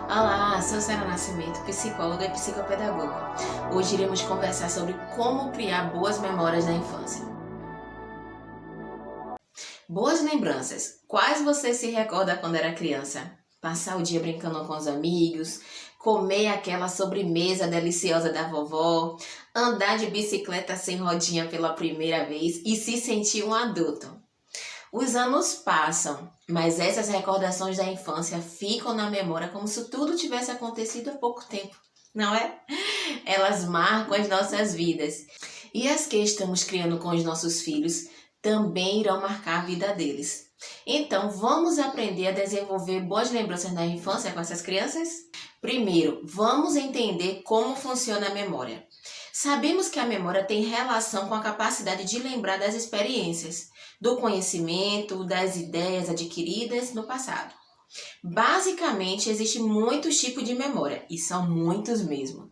Olá, sou Sara Nascimento, psicóloga e psicopedagoga. Hoje iremos conversar sobre como criar boas memórias da infância. Boas lembranças. Quais você se recorda quando era criança? Passar o dia brincando com os amigos, comer aquela sobremesa deliciosa da vovó, andar de bicicleta sem rodinha pela primeira vez e se sentir um adulto. Os anos passam, mas essas recordações da infância ficam na memória como se tudo tivesse acontecido há pouco tempo, não é? Elas marcam as nossas vidas. E as que estamos criando com os nossos filhos também irão marcar a vida deles. Então, vamos aprender a desenvolver boas lembranças da infância com essas crianças? Primeiro, vamos entender como funciona a memória. Sabemos que a memória tem relação com a capacidade de lembrar das experiências, do conhecimento, das ideias adquiridas no passado. Basicamente, existem muitos tipos de memória, e são muitos mesmo.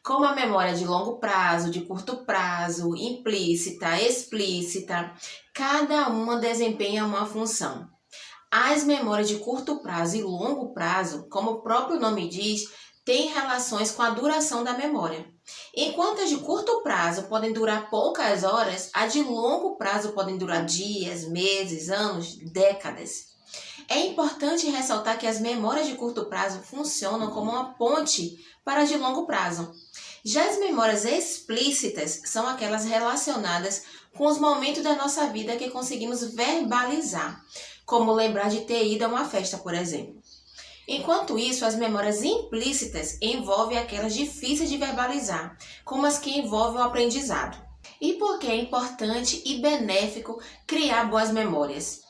Como a memória de longo prazo, de curto prazo, implícita, explícita, cada uma desempenha uma função. As memórias de curto prazo e longo prazo, como o próprio nome diz, têm relações com a duração da memória. Enquanto as de curto prazo podem durar poucas horas, as de longo prazo podem durar dias, meses, anos, décadas. É importante ressaltar que as memórias de curto prazo funcionam como uma ponte para as de longo prazo. Já as memórias explícitas são aquelas relacionadas com os momentos da nossa vida que conseguimos verbalizar, como lembrar de ter ido a uma festa, por exemplo. Enquanto isso, as memórias implícitas envolvem aquelas difíceis de verbalizar, como as que envolvem o aprendizado. E por que é importante e benéfico criar boas memórias?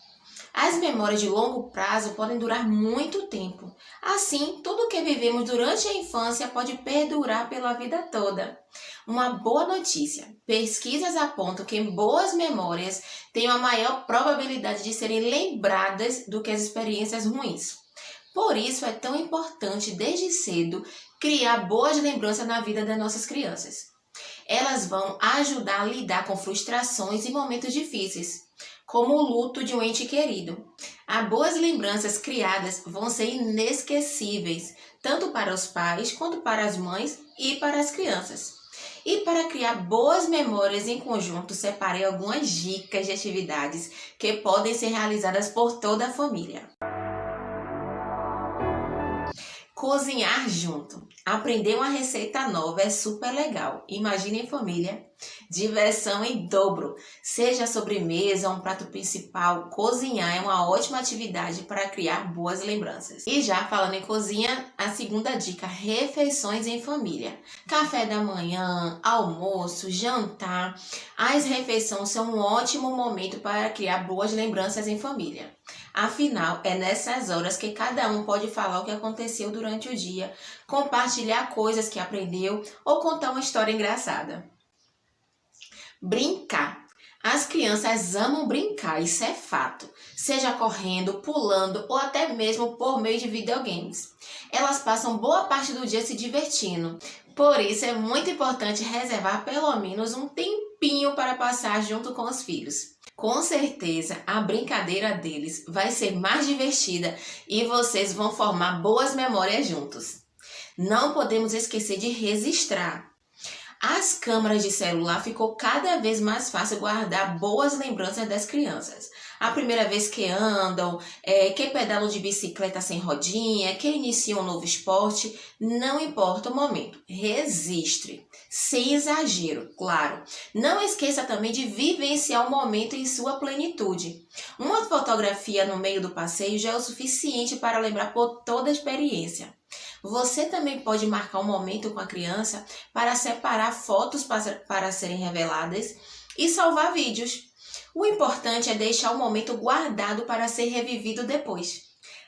As memórias de longo prazo podem durar muito tempo. Assim, tudo o que vivemos durante a infância pode perdurar pela vida toda. Uma boa notícia: pesquisas apontam que boas memórias têm uma maior probabilidade de serem lembradas do que as experiências ruins. Por isso é tão importante, desde cedo, criar boas lembranças na vida das nossas crianças. Elas vão ajudar a lidar com frustrações e momentos difíceis, como o luto de um ente querido. As boas lembranças criadas vão ser inesquecíveis, tanto para os pais, quanto para as mães e para as crianças. E para criar boas memórias em conjunto, separei algumas dicas de atividades que podem ser realizadas por toda a família. Cozinhar junto. Aprender uma receita nova é super legal. Imagine em família. Diversão em dobro. Seja a sobremesa ou um prato principal, cozinhar é uma ótima atividade para criar boas lembranças. E já falando em cozinha, a segunda dica: refeições em família. Café da manhã, almoço, jantar. As refeições são um ótimo momento para criar boas lembranças em família. Afinal, é nessas horas que cada um pode falar o que aconteceu durante o dia, compartilhar coisas que aprendeu ou contar uma história engraçada. Brincar. As crianças amam brincar, isso é fato, seja correndo, pulando ou até mesmo por meio de videogames. Elas passam boa parte do dia se divertindo, por isso é muito importante reservar pelo menos um tempinho para passar junto com os filhos. Com certeza, a brincadeira deles vai ser mais divertida e vocês vão formar boas memórias juntos. Não podemos esquecer de registrar. As câmeras de celular ficou cada vez mais fácil guardar boas lembranças das crianças. A primeira vez que andam, que pedalam de bicicleta sem rodinha, que iniciam um novo esporte, não importa o momento, registre. Sem exagero, claro. Não esqueça também de vivenciar o momento em sua plenitude. Uma fotografia no meio do passeio já é o suficiente para lembrar por toda a experiência. Você também pode marcar um momento com a criança para separar fotos para serem reveladas e salvar vídeos. O importante é deixar o momento guardado para ser revivido depois.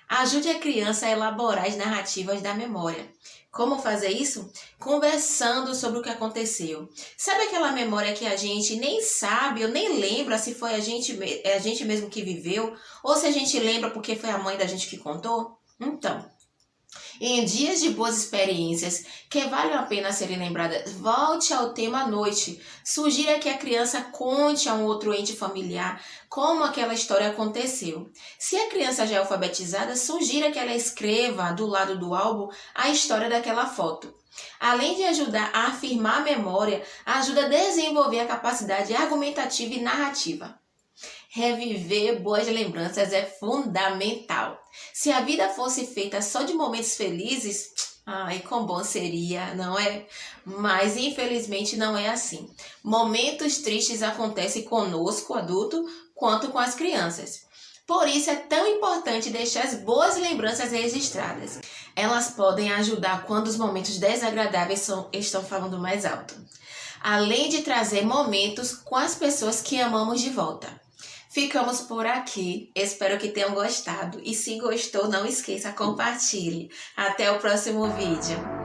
Ajude a criança a elaborar as narrativas da memória. Como fazer isso? Conversando sobre o que aconteceu. Sabe aquela memória que a gente nem sabe ou nem lembra se foi a gente mesmo que viveu ou se a gente lembra porque foi a mãe da gente que contou? Então, Em dias de boas experiências que valem a pena serem lembradas, volte ao tema noite. Sugira que a criança conte a um outro ente familiar como aquela história aconteceu. Se a criança já é alfabetizada, sugira que ela escreva do lado do álbum a história daquela foto. Além de ajudar a afirmar a memória, ajuda a desenvolver a capacidade argumentativa e narrativa. Reviver boas lembranças é fundamental. Se a vida fosse feita só de momentos felizes, ai, quão bom seria, não é? Mas infelizmente não é assim. Momentos tristes acontecem conosco, adulto, quanto com as crianças. Por isso é tão importante deixar as boas lembranças registradas. Elas podem ajudar quando os momentos desagradáveis estão falando mais alto. Além de trazer momentos com as pessoas que amamos de volta. Ficamos por aqui, espero que tenham gostado e se gostou não esqueça, compartilhe. Até o próximo vídeo.